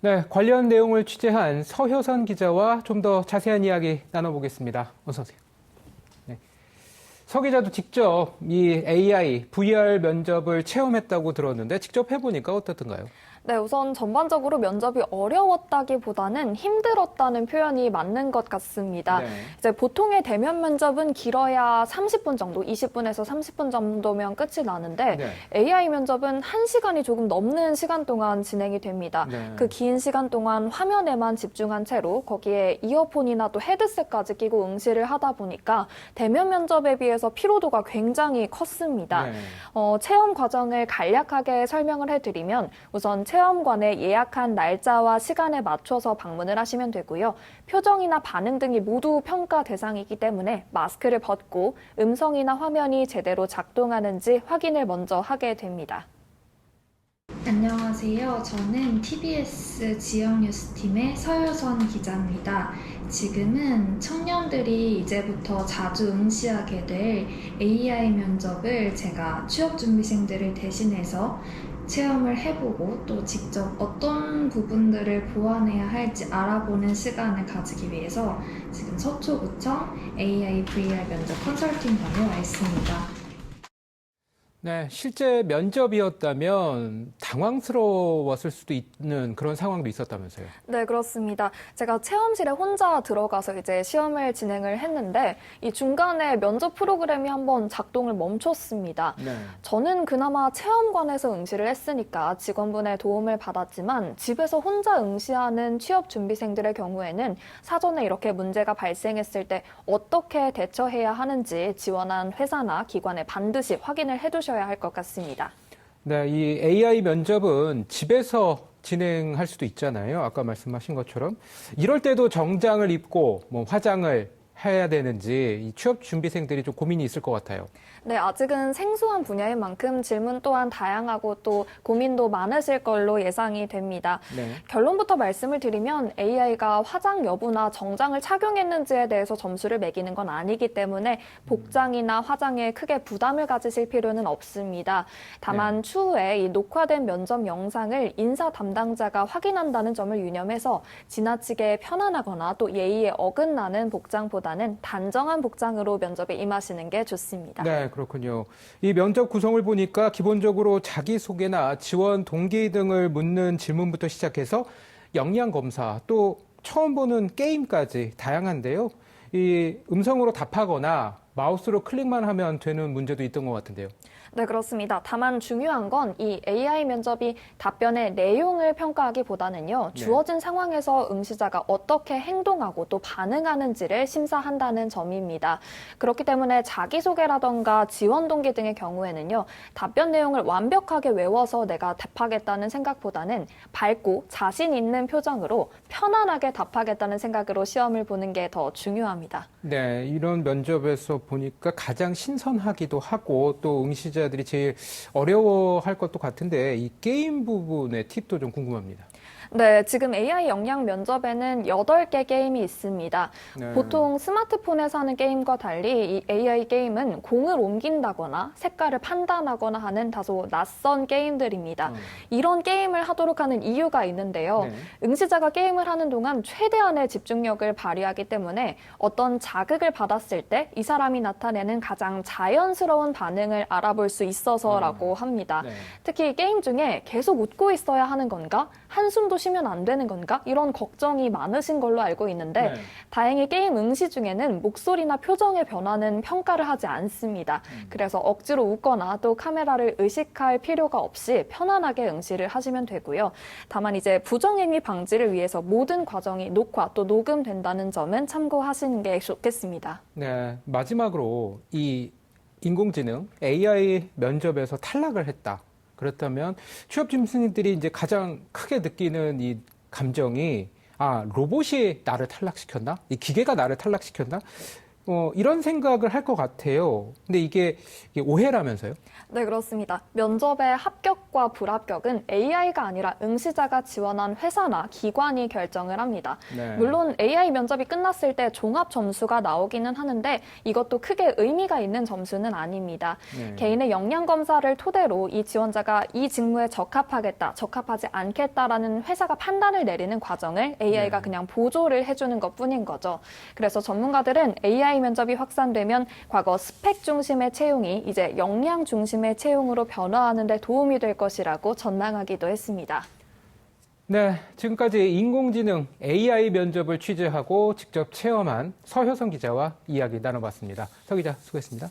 네, 관련 내용을 취재한 서효선 기자와 좀 더 자세한 이야기 나눠보겠습니다. 어서 오세요. 네. 서 기자도 직접 이 AI, VR 면접을 체험했다고 들었는데 직접 해보니까 어떻던가요? 네, 우선 전반적으로 면접이 어려웠다기보다는 힘들었다는 표현이 맞는 것 같습니다. 네. 이제 보통의 대면 면접은 길어야 30분 정도, 20분에서 30분 정도면 끝이 나는데 네. AI 면접은 1시간이 조금 넘는 시간 동안 진행이 됩니다. 네. 그 긴 시간 동안 화면에만 집중한 채로 거기에 이어폰이나 또 헤드셋까지 끼고 응시를 하다 보니까 대면 면접에 비해서 피로도가 굉장히 컸습니다. 네. 체험 과정을 간략하게 설명을 해드리면 우선 체험관에 예약한 날짜와 시간에 맞춰서 방문을 하시면 되고요. 표정이나 반응 등이 모두 평가 대상이기 때문에 마스크를 벗고 음성이나 화면이 제대로 작동하는지 확인을 먼저 하게 됩니다. 안녕하세요. 저는 TBS 지역뉴스팀의 서효선 기자입니다. 지금은 청년들이 이제부터 자주 응시하게 될 AI 면접을 제가 취업준비생들을 대신해서 체험을 해보고 또 직접 어떤 부분들을 보완해야 할지 알아보는 시간을 가지기 위해서 지금 서초구청 AI VR 면접 컨설팅관에 와 있습니다. 네, 실제 면접이었다면 당황스러웠을 수도 있는 그런 상황도 있었다면서요. 네, 그렇습니다. 제가 체험실에 혼자 들어가서 이제 시험을 진행을 했는데 이 중간에 면접 프로그램이 한번 작동을 멈췄습니다. 네. 저는 그나마 체험관에서 응시를 했으니까 직원분의 도움을 받았지만 집에서 혼자 응시하는 취업 준비생들의 경우에는 사전에 이렇게 문제가 발생했을 때 어떻게 대처해야 하는지 지원한 회사나 기관에 반드시 확인을 해두셔야 할 것 같습니다. 네, 이 AI 면접은 집에서 진행할 수도 있잖아요. 아까 말씀하신 것처럼. 이럴 때도 정장을 입고 뭐 화장을 해야 되는지 이 취업 준비생들이 좀 고민이 있을 것 같아요. 네, 아직은 생소한 분야인 만큼 질문 또한 다양하고 또 고민도 많으실 걸로 예상이 됩니다. 네. 결론부터 말씀을 드리면 AI가 화장 여부나 정장을 착용했는지에 대해서 점수를 매기는 건 아니기 때문에 복장이나 화장에 크게 부담을 가지실 필요는 없습니다. 다만 추후에 이 녹화된 면접 영상을 인사 담당자가 확인한다는 점을 유념해서 지나치게 편안하거나 또 예의에 어긋나는 복장보다는 단정한 복장으로 면접에 임하시는 게 좋습니다. 네, 그렇군요. 이 면접 구성을 보니까 기본적으로 자기소개나 지원 동기 등을 묻는 질문부터 시작해서 역량 검사, 또 처음 보는 게임까지 다양한데요. 이 음성으로 답하거나 마우스로 클릭만 하면 되는 문제도 있던 것 같은데요. 네, 그렇습니다. 다만 중요한 건 이 AI 면접이 답변의 내용을 평가하기보다는요, 네. 주어진 상황에서 응시자가 어떻게 행동하고 또 반응하는지를 심사한다는 점입니다. 그렇기 때문에 자기소개라던가 지원 동기 등의 경우에는요, 답변 내용을 완벽하게 외워서 내가 답하겠다는 생각보다는 밝고 자신 있는 표정으로 편안하게 답하겠다는 생각으로 시험을 보는 게 더 중요합니다. 네, 이런 면접에서 보니까 가장 신선하기도 하고 또 응시자들이 제일 어려워할 것도 같은데 이 게임 부분의 팁도 좀 궁금합니다. 네, 지금 AI 역량 면접에는 8개 게임이 있습니다. 네. 보통 스마트폰에서 하는 게임과 달리 이 AI 게임은 공을 옮긴다거나 색깔을 판단하거나 하는 다소 낯선 게임들입니다. 이런 게임을 하도록 하는 이유가 있는데요. 네. 응시자가 게임을 하는 동안 최대한의 집중력을 발휘하기 때문에 어떤 자극을 받았을 때 이 사람이 나타내는 가장 자연스러운 반응을 알아볼 수 있어서라고 합니다. 네. 특히 게임 중에 계속 웃고 있어야 하는 건가? 한숨도 쉬면 안 되는 건가? 이런 걱정이 많으신 걸로 알고 있는데 네. 다행히 게임 응시 중에는 목소리나 표정의 변화는 평가를 하지 않습니다. 그래서 억지로 웃거나 또 카메라를 의식할 필요가 없이 편안하게 응시를 하시면 되고요. 다만 이제 부정행위 방지를 위해서 모든 과정이 녹화 또 녹음된다는 점은 참고하시는 게 좋겠습니다. 네, 마지막으로 이 인공지능 AI 면접에서 탈락을 했다. 그렇다면 취업 준비생들이 이제 가장 크게 느끼는 이 감정이 로봇이 나를 탈락시켰나? 이 기계가 나를 탈락시켰나? 이런 생각을 할 것 같아요. 근데 이게 오해라면서요? 네, 그렇습니다. 면접의 합격과 불합격은 AI가 아니라 응시자가 지원한 회사나 기관이 결정을 합니다. 네. 물론 AI 면접이 끝났을 때 종합 점수가 나오기는 하는데 이것도 크게 의미가 있는 점수는 아닙니다. 네. 개인의 역량 검사를 토대로 이 지원자가 이 직무에 적합하겠다, 적합하지 않겠다라는 회사가 판단을 내리는 과정을 AI가 네. 그냥 보조를 해주는 것뿐인 거죠. 그래서 전문가들은 AI 면접이 확산되면 과거 스펙 중심의 채용이 이제 역량 중심의 채용으로 변화하는 데 도움이 될 것이라고 전망하기도 했습니다. 네, 지금까지 인공지능 AI 면접을 취재하고 직접 체험한 서효성 기자와 이야기 나눠봤습니다. 서 기자, 수고했습니다.